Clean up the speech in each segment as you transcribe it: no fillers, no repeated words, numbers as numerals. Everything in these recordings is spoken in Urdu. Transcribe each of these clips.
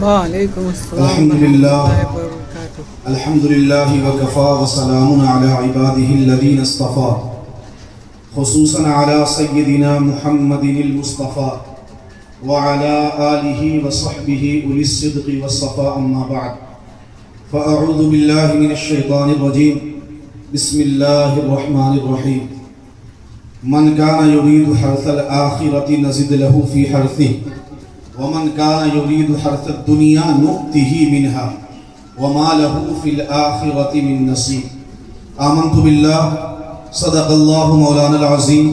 وعلیکم السلام ورحمۃ اللہ وبرکاتہ۔ الحمد للہ وکفا وسلام علی عباده الذین اصطفى خصوصا علی سیدنا محمد المصطفى وعلى آلہ وصحبہ اولی الصدق والصفاء اما بعد فاعوذ باللہ من الشیطان الرجیم بسم اللہ الرحمن الرحیم من کان یرید حرث الآخرة نزد له فی حرثه ومن كان يريد حرث الدنيا نؤته منها وما له في الآخرة من نصيب آمنت بالله صدق الله مولانا العظيم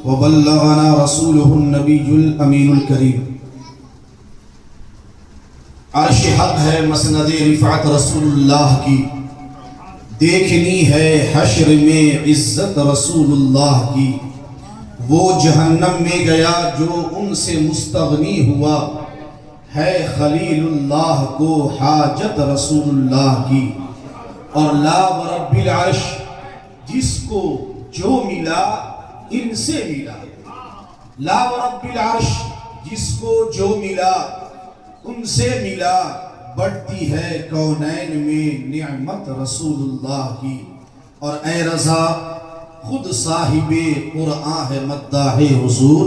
وبلغنا رسوله النبي الأمين الكريم۔ عرش حق ہے مسند رفعت رسول اللہ کی، دیکھنی ہے حشر میں عزت رسول اللہ کی۔ وہ جہنم میں گیا جو ان سے مستغنی ہوا، ہے خلیل اللہ کو حاجت رسول اللہ کی۔ اور لا ورب العرش جس کو جو ملا ان سے ملا، لا ورب العرش جس کو جو ملا ان سے ملا، بڑھتی ہے کونین میں نعمت رسول اللہ کی۔ اور اے رضا خود صاحب قرآن ہے مداح حضور،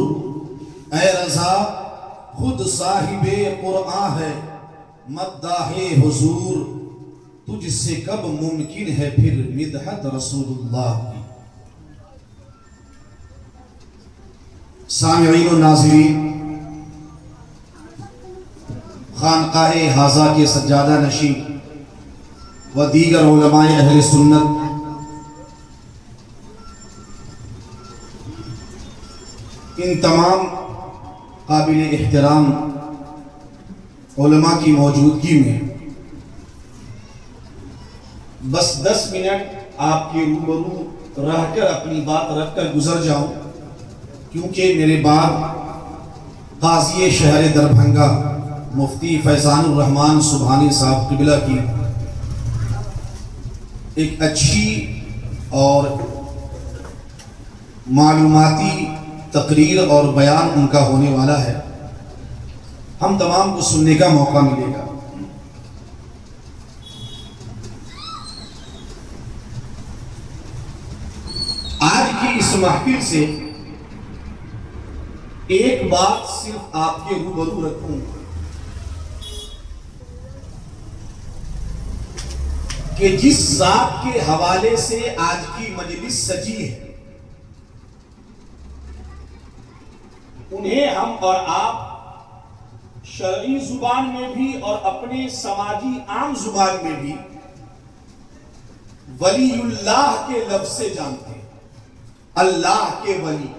اے رضا خود صاحب قرآن ہے مداح حضور، تجھ سے کب ممکن ہے پھر مدحت رسول اللہ کی۔ سامعین و ناظرین، خانقاہ حاضہ کے سجادہ نشین و دیگر علماء اہل سنت، ان تمام قابل احترام علماء کی موجودگی میں بس 10 منٹ آپ کے روبرو رہ کر اپنی بات رکھ کر گزر جاؤں، کیونکہ میرے بعد قاضی شہر دربھنگا مفتی فیضان الرحمن سبحانی صاحب قبلہ کی ایک اچھی اور معلوماتی تقریر اور بیان ان کا ہونے والا ہے، ہم تمام کو سننے کا موقع ملے گا۔ آج کی اس محفل سے ایک بات صرف آپ کے روبرو رکھوں کہ جس ذات کے حوالے سے آج کی مجلس سجی ہے، انہیں ہم اور آپ شرعی زبان میں بھی اور اپنے سماجی عام زبان میں بھی ولی اللہ کے لفظ سے جانتے ہیں۔ اللہ کے ولی،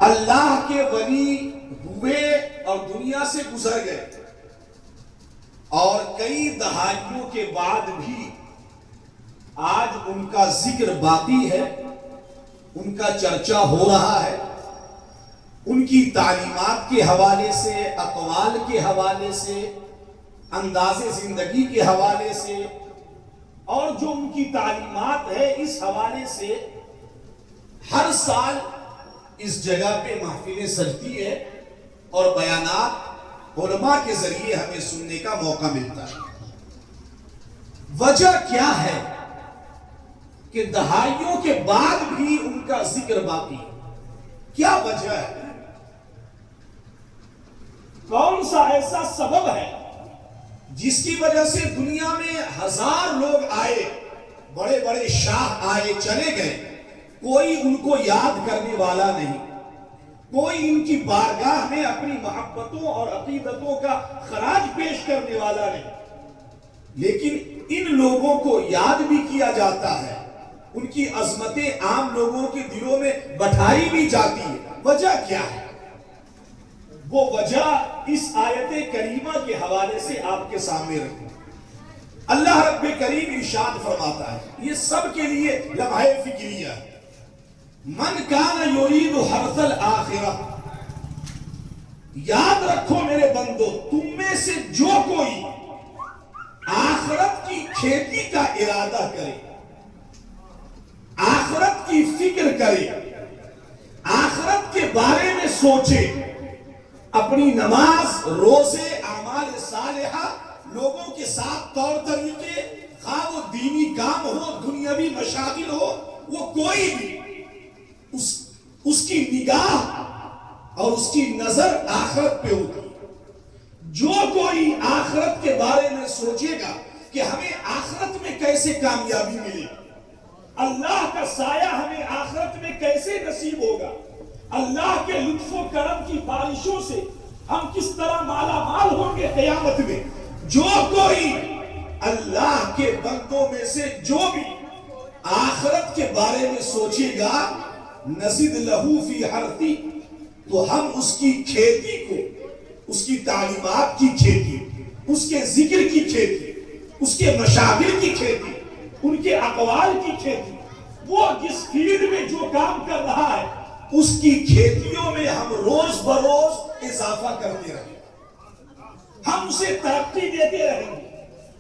اللہ کے ولی ہوئے اور دنیا سے گزر گئے، اور کئی دہائیوں کے بعد بھی آج ان کا ذکر باقی ہے، ان کا چرچا ہو رہا ہے، ان کی تعلیمات کے حوالے سے، اقوال کے حوالے سے، انداز زندگی کے حوالے سے، اور جو ان کی تعلیمات ہے اس حوالے سے ہر سال اس جگہ پہ محفلیں سجتی ہے اور بیانات علماء کے ذریعے ہمیں سننے کا موقع ملتا ہے۔ وجہ کیا ہے کہ دہائیوں کے بعد بھی ان کا ذکر باقی ہے؟ کیا وجہ ہے؟ کون سا ایسا سبب ہے جس کی وجہ سے دنیا میں ہزار لوگ آئے، بڑے بڑے شاہ آئے چلے گئے، کوئی ان کو یاد کرنے والا نہیں، کوئی ان کی بارگاہ میں اپنی محبتوں اور عقیدتوں کا خراج پیش کرنے والا نہیں، لیکن ان لوگوں کو یاد بھی کیا جاتا ہے، ان کی عظمتیں عام لوگوں کے دلوں میں بٹھائی بھی جاتی ہے۔ وجہ کیا ہے؟ وہ وجہ اس آیت کریمہ کے حوالے سے آپ کے سامنے رکھوں۔ اللہ رب کریم ارشاد فرماتا ہے، یہ سب کے لیے لمحہ فکریہ ہے، من کان یرید حرث الآخرہ، یاد رکھو میرے بندو، تم میں سے جو کوئی آخرت کی کھیتی کا ارادہ کرے، آخرت کی فکر کرے، آخرت کے بارے میں سوچے، اپنی نماز، روزے، اعمال صالحہ، لوگوں کے ساتھ طور طریقے، خواہ وہ دینی کام ہو، دنیاوی مشاغل ہو، وہ کوئی بھی اس کی نگاہ اور اس کی نظر آخرت پہ ہوگی۔ جو کوئی آخرت کے بارے میں سوچے گا کہ ہمیں آخرت میں کیسے کامیابی ملے، اللہ کا سایہ ہمیں آخرت میں کیسے نصیب ہوگا، اللہ کے لطف و کرم کی بارشوں سے ہم کس طرح مالا مال ہوں گے قیامت میں، جو کوئی اللہ کے بندوں میں سے جو بھی آخرت کے بارے میں سوچے گا، نزد لہو فی حرثی، تو ہم اس کی کھیتی کو، اس کی تعلیمات کی کھیتی، اس کے ذکر کی کھیتی، اس کے مشاغل کی کھیتی، ان کے اقوال کی کھیتی، وہ جس فیلڈ میں جو کام کر رہا ہے اس کی کھیتیوں میں ہم روز بروز اضافہ کرتے رہیں گے، ہم اسے ترقی دیتے رہیں گے،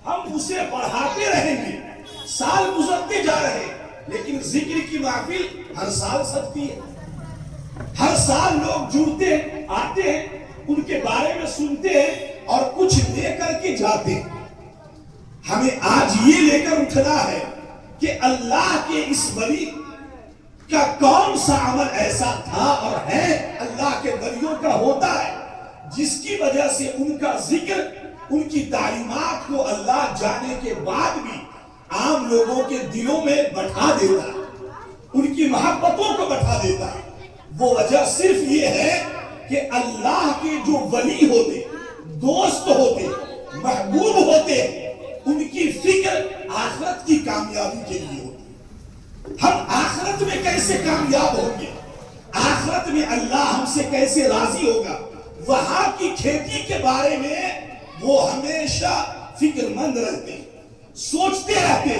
ہم اسے بڑھاتے رہیں گے۔ سال گزرتے جا رہے ہیں لیکن ذکر کی محفل ہر سال سکتی ہے، ہر سال لوگ جڑتے آتے ہیں، ان کے بارے میں سنتے ہیں اور کچھ لے کر کے جاتے ہیں۔ ہمیں آج یہ لے کر اٹھنا ہے کہ اللہ کے اس ولی کا کون سا عمل ایسا تھا اور ہے، اللہ کے ولیوں کا ہوتا ہے، جس کی وجہ سے ان کا ذکر، ان کی تعلیمات کو اللہ جانے کے بعد بھی عام لوگوں کے دلوں میں بٹھا دیتا ہے، ان کی محبتوں کو بٹھا دیتا ہے۔ وہ وجہ صرف یہ ہے کہ اللہ کے جو ولی ہوتے، دوست ہوتے، محبوب ہوتے، ان کی فکر آخرت کی کامیابی کے لیے ہوتی۔ ہم آخرت میں کیسے کامیاب ہوں گے، آخرت میں اللہ ہم سے کیسے راضی ہوگا، وہاں کی کھیتی کے بارے میں وہ ہمیشہ فکر مند رہتے، سوچتے رہتے،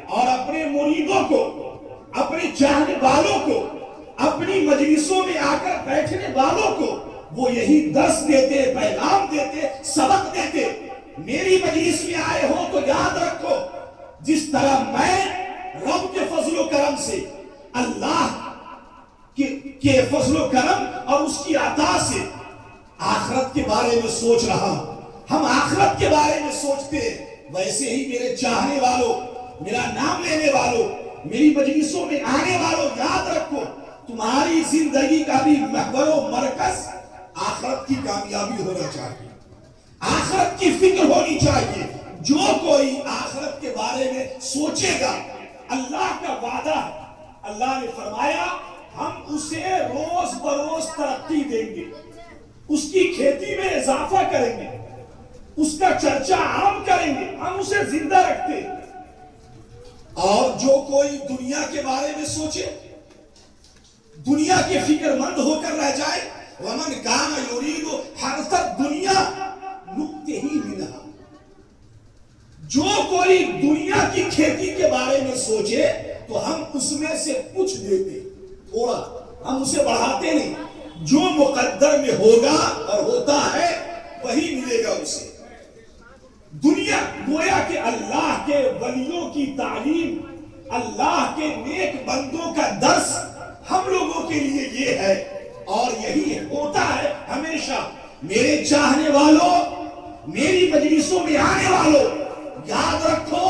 اور اپنے مریدوں کو، اپنے چاہنے والوں کو، اپنی مجلسوں میں آ کر بیٹھنے والوں کو وہ یہی درس دیتے، پیغام دیتے، سبق دیتے۔ میری مجلس میں آئے ہو تو یاد رکھو، جس طرح میں رب کے فضل و کرم سے، اللہ کے فضل و کرم اور اس کی عطا سے آخرت کے بارے میں سوچ رہا ہوں، ہم آخرت کے بارے میں سوچتے ہیں، ویسے ہی میرے چاہنے والوں، میرا نام لینے والوں، میری مجلسوں میں آنے والوں، یاد رکھو تمہاری زندگی کا بھی محور و مرکز آخرت کی کامیابی ہونا چاہیے، آخرت کی فکر ہونی چاہیے۔ جو کوئی آخرت کے بارے میں سوچے گا، اللہ کا وعدہ ہے، اللہ نے فرمایا ہم اسے روز بروز ترقی دیں گے، اس کی کھیتی میں اضافہ کریں گے، اس کا چرچا عام کریں گے، ہم اسے زندہ رکھتے ہیں۔ اور جو کوئی دنیا کے بارے میں سوچے، دنیا کے فکر مند ہو کر رہ جائے، وَمَنْ كَانَ يُرِيدُ حَرْثَ الدُّنْيَا نُؤْتِهِ مِنْهَا، جو کوئی دنیا کی کھیتی کے بارے میں سوچے تو ہم اس میں سے کچھ دیتے، تھوڑا، ہم اسے بڑھاتے نہیں، جو مقدر میں ہوگا اور ہوتا ہے وہی ملے گا اسے۔ دنیا گویا کہ اللہ کے ولیوں کی تعلیم، اللہ کے نیک بندوں کا درس ہم لوگوں کے لیے یہ ہے، اور یہی ہوتا ہے ہمیشہ۔ میرے چاہنے والوں، میری مجلسوں میں آنے والوں، یاد رکھو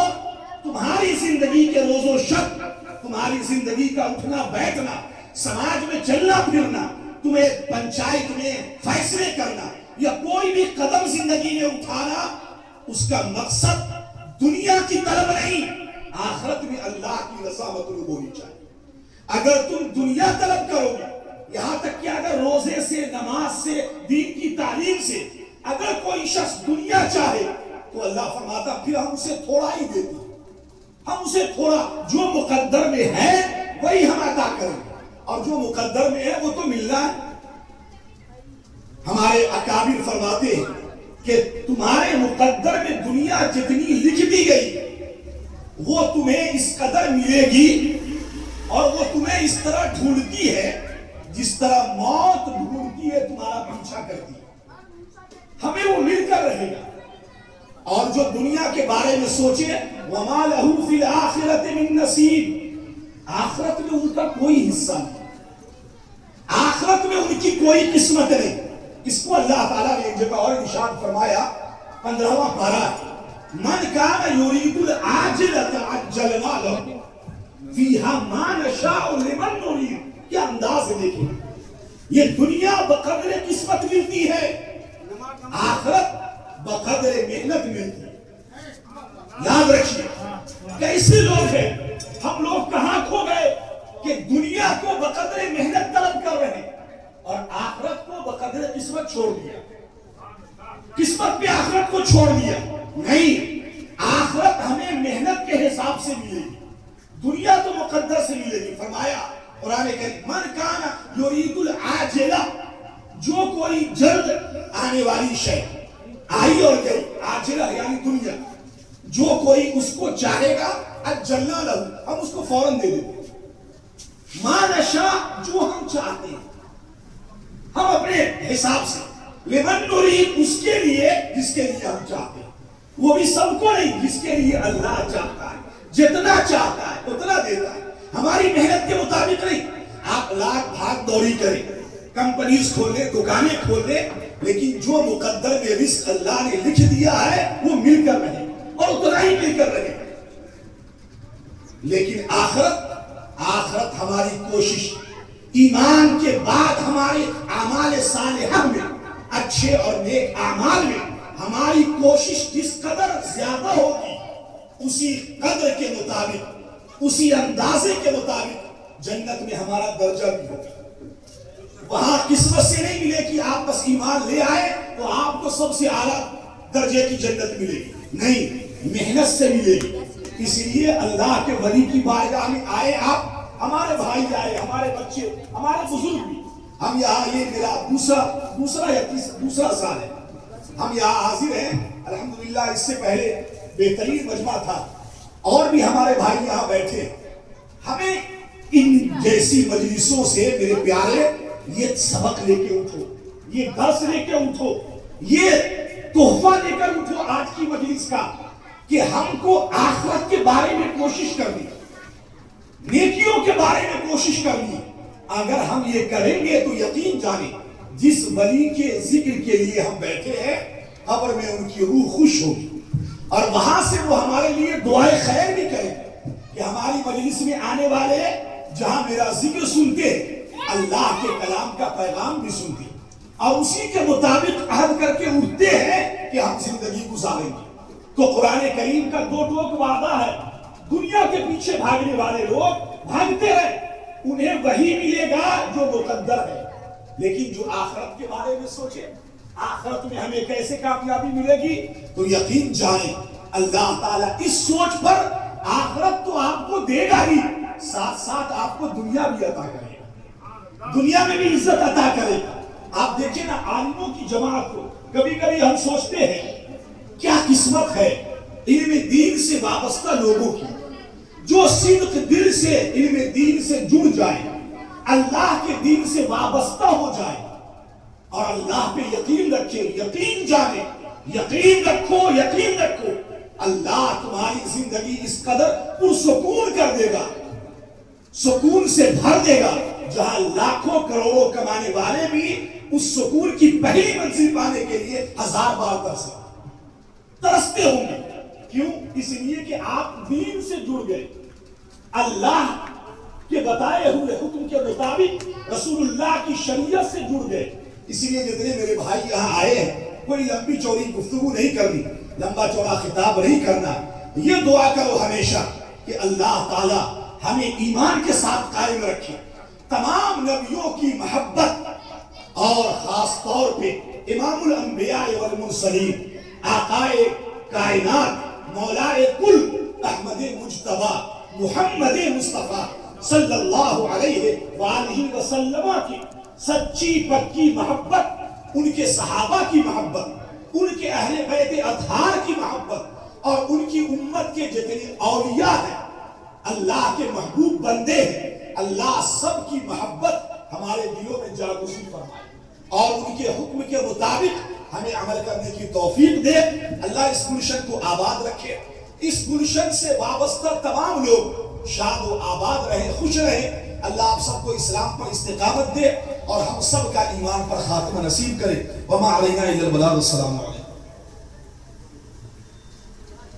تمہاری زندگی کے روز و شب، تمہاری زندگی کا اٹھنا بیٹھنا، سماج میں چلنا پھرنا، تمہیں پنچایت میں فیصلے کرنا یا کوئی بھی قدم زندگی میں اٹھانا، اس کا مقصد دنیا کی طلب نہیں، آخرت میں اللہ کی رضا مطلوب ہونی چاہیے۔ اگر تم دنیا طلب کرو گے، یہاں تک کہ اگر روزے سے، نماز سے، دین کی تعلیم سے اگر کوئی شخص دنیا چاہے تو اللہ فرماتا پھر ہم اسے تھوڑا ہی دیتے، ہم اسے تھوڑا، جو مقدر میں ہے وہی ہم عطا کریں، اور جو مقدر میں ہے وہ تو ملنا ہے۔ ہمارے اکابر فرماتے ہیں کہ تمہارے مقدر میں دنیا جتنی لکھ دی گئی وہ تمہیں اس قدر ملے گی، اور وہ تمہیں اس طرح ڈھونڈتی ہے جس طرح موت ڈھونڈتی ہے، تمہارا پیچھا کرتی ہے، ہمیں وہ مل کر رہے گا۔ اور جو دنیا کے بارے میں سوچے، وَمَا لَهُ فِي الْآخِرَةِ مِن نَصِيبٍ، آخرت میں ان کا کوئی حصہ نہیں، آخرت میں ان کی کوئی قسمت نہیں۔ اس کو اللہ تعالیٰ نے ایک جگہ اور ارشاد فرمایا 15واں پارہ من کان یرید العاجلۃ عجلنا لہ فیہا ما نشاء لمن نرید. کیا انداز ہے دیکھیں, یہ دنیا بقدر قسمت ملتی ہے, آخرت بقدر محنت ملتی ہے. یاد رکھیے کیسے لوگ ہیں ہم لوگ, کہاں کھو گئے کہ دنیا کو بقدر محنت طلب کر رہے ہیں اور آخرت کو بقدر قسمت چھوڑ دیا. قسمت پہ آخرت کو چھوڑ دیا. نہیں, آخرت ہمیں محنت کے حساب سے ملے گی, دنیا تو مقدر سے ملے گی. فرمایا قرآن کریم من کان یرید العاجلہ, جو کوئی جلد آنے والی شے, آئی اور گئی, عاجلہ یعنی دنیا, جو کوئی اس کو چاہے گا اجلنا لہو, ہم اس کو فوراً دے دیں گے. ما نشاء, جو ہم چاہتے ہیں ہم اپنے حساب سے, لمن نرید, اس کے لیے جس کے لیے ہم چاہتے ہیں, وہ بھی سب کو نہیں, جس کے لیے اللہ چاہتا ہے, جتنا چاہتا ہے اتنا دیتا ہے, ہماری محنت کے مطابق نہیں. آپ لاکھ بھاگ دوڑی کریں, کمپنیز کھول لیں, دکانیں کھول لیں, لیکن جو مقدر میں رزق اللہ نے لکھ دیا ہے وہ مل کر رہے اور اتنا ہی مل کر رہے. لیکن آخرت ہماری کوشش, ایمان کے بعد ہمارے اعمال صالحہ میں, اچھے اور نیک اعمال میں ہماری کوشش جس قدر زیادہ ہوگی, اسی قدر کے مطابق, اسی اندازے کے مطابق جنت میں ہمارا درجہ بھی ہوگا. وہاں قسمت سے نہیں ملے کہ آپ بس ایمان لے آئے تو آپ کو سب سے اعلیٰ درجے کی جنت ملے گی. نہیں, محنت سے ملے گی. اس لیے اللہ کے ولی کی بارگاہ میں آئے آپ, ہمارے بھائی آئے, ہمارے بچے, ہمارے بزرگ بھی, ہم یہاں, یہ میرا دوسرا سال ہے ہم یہاں حاضر ہیں الحمدللہ. اس سے پہلے بہترین مجمع تھا اور بھی ہمارے بھائی یہاں بیٹھے. ہمیں ان جیسی مجلسوں سے میرے پیارے یہ سبق لے کے اٹھو, یہ درس لے کے اٹھو, یہ تحفہ لے کر اٹھو آج کی مجلس کا, کہ ہم کو آخرت کے بارے میں کوشش کرنی, نیکیوں کے بارے میں کوشش کرنی. اگر ہم یہ کریں گے تو یقین جانیں جس ولی کے ذکر کے لیے ہم بیٹھے ہیں, قبر میں ان کی روح خوش ہوگی اور وہاں سے وہ ہمارے لیے دعائے خیر بھی کریں کہ ہماری مجلس میں آنے والے جہاں میرا ذکر سنتے, اللہ کے کلام کا پیغام بھی سنتے اور اسی کے مطابق عہد کر کے اٹھتے ہیں کہ ہم زندگی گزاریں گے. تو قرآن کریم کا دو ٹوک وعدہ ہے, دنیا کے پیچھے بھاگنے والے لوگ بھاگتے رہے, انہیں وہی ملے گا جو مقدر ہے, لیکن جو آخرت کے بارے میں سوچے آخرت میں ہمیں کیسے کامیابی ملے گی, تو یقین جانیں اللہ تعالیٰ اس سوچ پر آخرت تو آپ کو دے گا ہی, ساتھ ساتھ آپ کو دنیا بھی عطا کرے گا, دنیا میں بھی عزت عطا کرے گا. آپ دیکھیں نا عالموں کی جماعت کو, کبھی کبھی ہم سوچتے ہیں کیا قسمت ہے علم دین سے وابستہ لوگوں کی, جو صدق دل سے علم دین سے جڑ جائے, اللہ کے دین سے وابستہ ہو جائے اور اللہ پہ یقین رکھے, یقین جانے, یقین رکھو, یقین رکھو, اللہ تمہاری زندگی اس قدر پرسکون کر دے گا, سکون سے بھر دے گا, جہاں لاکھوں کروڑوں کمانے والے بھی اس سکون کی پہلی منزل پانے کے لیے 1000 بار ترستے ہوں گے. کیوں؟ اس لیے کہ آپ دین سے جڑ گئے, اللہ کے بتائے ہوئے حکم کے مطابق رسول اللہ کی شریعت سے جڑ گئے. اسی لیے جتنے میرے بھائی یہاں آئے ہیں, کوئی لمبی چوڑی گفتگو نہیں کرنی, لمبا چوڑا خطاب نہیں کرنا. یہ دعا کرو ہمیشہ کہ اللہ تعالی ہمیں ایمان کے ساتھ قائم رکھے, تمام نبیوں کی محبت اور خاص طور پہ امام الانبیاء والمرسلین, آقائے کائنات, مولائے کل احمد مجتبی محمد مصطفیٰ صلی اللہ علیہ وآلہ وسلم کی سچی پکی محبت, ان کے صحابہ کی محبت, ان کے اہل بیت اطہار کی محبت اور ان کی امت کے جتنے اولیاء ہیں, اللہ کے محبوب بندے ہیں, اللہ سب کی محبت ہمارے دلوں میں جاگزی فرمائے اور ان کے حکم کے مطابق ہمیں عمل کرنے کی توفیق دے. اللہ اس گلشن کو آباد رکھے, اس گلشن سے وابستہ تمام لوگ شاد و آباد رہیں, خوش رہیں. اللہ آپ سب کو اسلام پر استقامت دے. اور ہم سب کا ایمان پر خاتمہ نصیب کرے. وما علینا الا البلاغ. السلام علیکم.